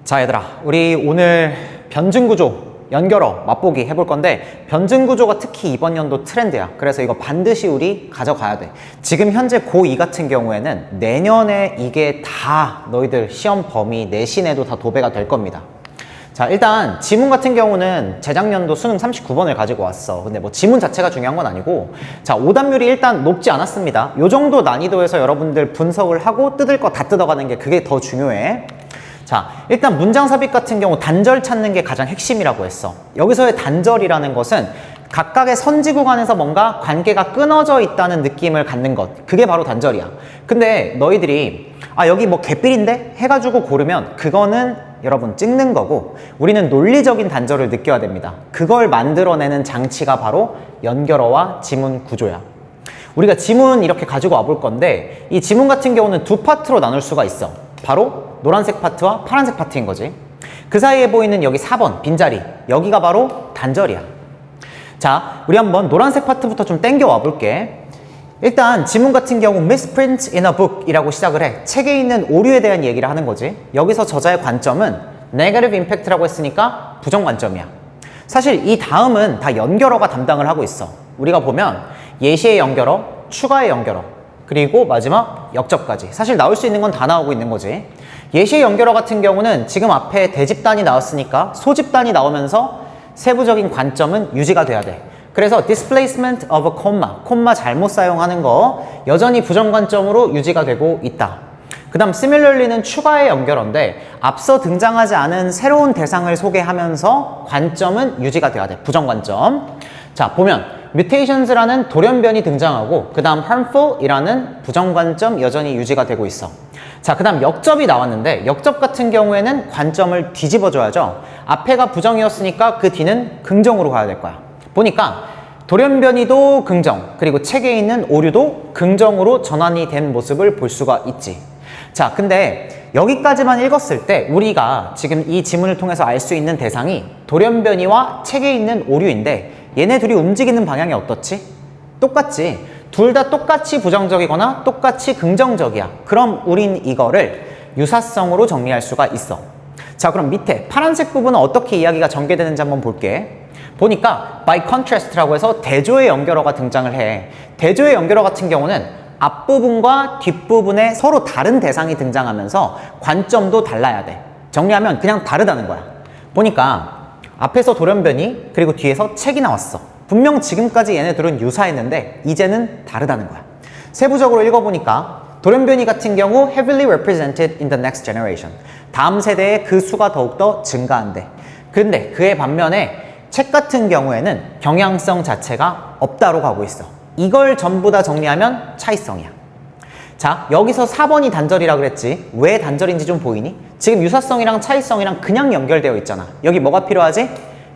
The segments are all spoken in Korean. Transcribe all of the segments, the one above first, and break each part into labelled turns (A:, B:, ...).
A: 자, 얘들아, 우리 오늘 변증구조 연결어 맛보기 해볼 건데, 변증구조가 특히 이번 연도 트렌드야. 그래서 이거 반드시 우리 가져가야 돼. 지금 현재 고2 같은 경우에는 내년에 이게 다 너희들 시험 범위 내신에도 다 도배가 될 겁니다. 자, 일단 지문 같은 경우는 재작년도 수능 39번을 가지고 왔어. 근데 뭐 지문 자체가 중요한 건 아니고, 자, 오답률이 일단 높지 않았습니다. 요 정도 난이도에서 여러분들 분석을 하고 뜯을 거 다 뜯어가는 게 그게 더 중요해. 자, 일단 문장 삽입 같은 경우 단절 찾는 게 가장 핵심이라고 했어. 여기서의 단절이라는 것은 각각의 선지 구간에서 뭔가 관계가 끊어져 있다는 느낌을 갖는 것, 그게 바로 단절이야. 근데 너희들이 여기 뭐 개삘인데? 해가지고 고르면 그거는 여러분 찍는 거고, 우리는 논리적인 단절을 느껴야 됩니다. 그걸 만들어내는 장치가 바로 연결어와 지문 구조야. 우리가 지문 이렇게 가지고 와볼 건데, 이 지문 같은 경우는 두 파트로 나눌 수가 있어. 바로 노란색 파트와 파란색 파트인 거지. 그 사이에 보이는 여기 4번 빈자리, 여기가 바로 단절이야. 자, 우리 한번 노란색 파트부터 좀 땡겨 와볼게. 일단 지문 같은 경우 misprint in a book 이라고 시작을 해. 책에 있는 오류에 대한 얘기를 하는 거지. 여기서 저자의 관점은 negative impact라고 했으니까 부정 관점이야. 사실 이 다음은 다 연결어가 담당을 하고 있어. 우리가 보면 예시의 연결어, 추가의 연결어, 그리고 마지막 역접까지. 사실 나올 수 있는 건 다 나오고 있는 거지. 예시의 연결어 같은 경우는 지금 앞에 대집단이 나왔으니까 소집단이 나오면서 세부적인 관점은 유지가 돼야 돼. 그래서 displacement of a comma, 콤마 잘못 사용하는 거 여전히 부정 관점으로 유지가 되고 있다. 그 다음 similarly는 추가의 연결어인데 앞서 등장하지 않은 새로운 대상을 소개하면서 관점은 유지가 돼야 돼. 부정 관점. 자, 보면 mutations라는 돌연변이 등장하고 그 다음 harmful이라는 부정 관점 여전히 유지가 되고 있어. 자, 그 다음 역접이 나왔는데 역접 같은 경우에는 관점을 뒤집어줘야죠. 앞에가 부정이었으니까 그 뒤는 긍정으로 가야 될 거야. 보니까 돌연변이도 긍정, 그리고 책에 있는 오류도 긍정으로 전환이 된 모습을 볼 수가 있지. 자, 근데 여기까지만 읽었을 때 우리가 지금 이 지문을 통해서 알 수 있는 대상이 돌연변이와 책에 있는 오류인데, 얘네 둘이 움직이는 방향이 어떻지? 똑같지. 둘 다 똑같이 부정적이거나 똑같이 긍정적이야. 그럼 우린 이거를 유사성으로 정리할 수가 있어. 자, 그럼 밑에 파란색 부분은 어떻게 이야기가 전개되는지 한번 볼게. 보니까 by contrast라고 해서 대조의 연결어가 등장을 해. 대조의 연결어 같은 경우는 앞부분과 뒷부분에 서로 다른 대상이 등장하면서 관점도 달라야 돼. 정리하면 그냥 다르다는 거야. 보니까 앞에서 돌연변이, 그리고 뒤에서 책이 나왔어. 분명 지금까지 얘네들은 유사했는데 이제는 다르다는 거야. 세부적으로 읽어보니까 돌연변이 같은 경우 heavily represented in the next generation. 다음 세대에 그 수가 더욱더 증가한대. 그런데 그에 반면에 책 같은 경우에는 경향성 자체가 없다로 가고 있어. 이걸 전부 다 정리하면 차이성이야. 자, 여기서 4번이 단절이라 그랬지. 왜 단절인지 좀 보이니? 지금 유사성이랑 차이성이랑 그냥 연결되어 있잖아. 여기 뭐가 필요하지?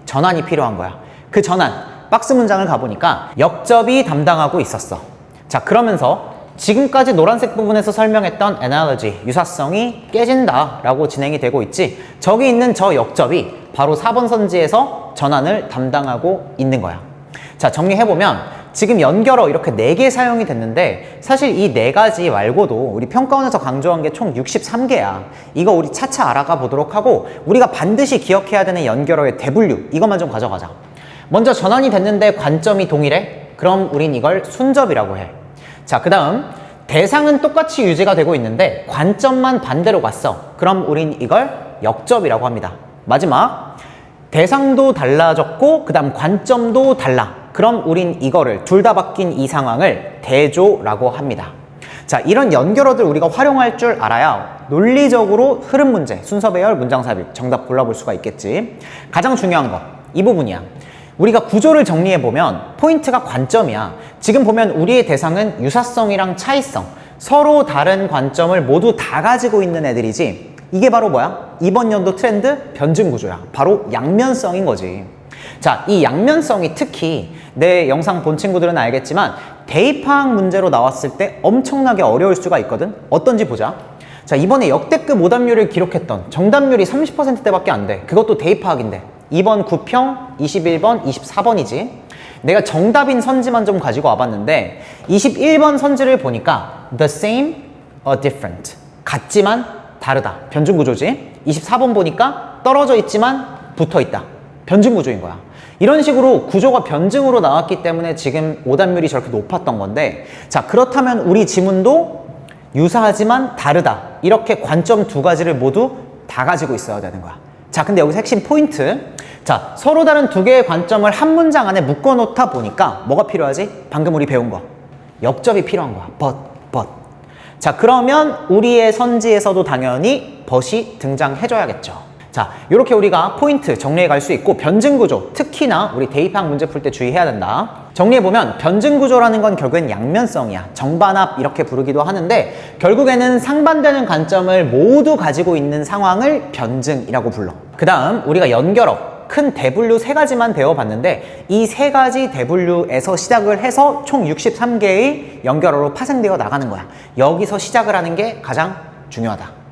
A: 전환이 필요한 거야. 그 전환, 박스 문장을 가보니까 역접이 담당하고 있었어. 자, 그러면서 지금까지 노란색 부분에서 설명했던 analogy, 유사성이 깨진다 라고 진행이 되고 있지. 저기 있는 저 역접이 바로 4번 선지에서 전환을 담당하고 있는 거야. 자, 정리해보면 지금 연결어 이렇게 4개 사용이 됐는데, 사실 이 4가지 말고도 우리 평가원에서 강조한 게 총 63개야. 이거 우리 차차 알아가 보도록 하고, 우리가 반드시 기억해야 되는 연결어의 대분류, 이것만 좀 가져가자. 먼저 전환이 됐는데 관점이 동일해? 그럼 우린 이걸 순접이라고 해. 자, 그 다음 대상은 똑같이 유지가 되고 있는데 관점만 반대로 갔어. 그럼 우린 이걸 역접이라고 합니다. 마지막, 대상도 달라졌고 그 다음 관점도 달라. 그럼 우린 이거를, 둘 다 바뀐 이 상황을 대조라고 합니다. 자, 이런 연결어들 우리가 활용할 줄 알아야 논리적으로 흐름 문제, 순서 배열, 문장 삽입, 정답 골라볼 수가 있겠지. 가장 중요한 거, 이 부분이야. 우리가 구조를 정리해보면 포인트가 관점이야. 지금 보면 우리의 대상은 유사성이랑 차이성, 서로 다른 관점을 모두 다 가지고 있는 애들이지. 이게 바로 뭐야? 이번 연도 트렌드 변증 구조야. 바로 양면성인 거지. 자, 이 양면성이 특히 내 영상 본 친구들은 알겠지만 대입파악 문제로 나왔을 때 엄청나게 어려울 수가 있거든. 어떤지 보자. 자, 이번에 역대급 오답률을 기록했던, 정답률이 30%대밖에 안 돼. 그것도 대입파악인데 2번 9평, 21번, 24번이지. 내가 정답인 선지만 좀 가지고 와봤는데 21번 선지를 보니까 the same, different. 같지만 다르다. 변증 구조지. 24번 보니까 떨어져 있지만 붙어 있다. 변증 구조인 거야. 이런 식으로 구조가 변증으로 나왔기 때문에 지금 오답률이 저렇게 높았던 건데, 자, 그렇다면 우리 지문도 유사하지만 다르다. 이렇게 관점 두 가지를 모두 다 가지고 있어야 되는 거야. 자, 근데 여기서 핵심 포인트. 자, 서로 다른 두 개의 관점을 한 문장 안에 묶어 놓다 보니까 뭐가 필요하지? 방금 우리 배운 거. 옆접이 필요한 거야. but. 자, 그러면 우리의 선지에서도 당연히 but이 등장해줘야겠죠. 자, 이렇게 우리가 포인트 정리해 갈 수 있고, 변증 구조, 특히나 우리 대입학 문제 풀 때 주의해야 된다. 정리해보면 변증 구조라는 건 결국엔 양면성이야. 정반합 이렇게 부르기도 하는데, 결국에는 상반되는 관점을 모두 가지고 있는 상황을 변증이라고 불러. 그 다음 우리가 연결어, 큰 대분류 세 가지만 배워봤는데, 이 세 가지 대분류에서 시작을 해서 총 63개의 연결어로 파생되어 나가는 거야. 여기서 시작을 하는 게 가장 중요하다.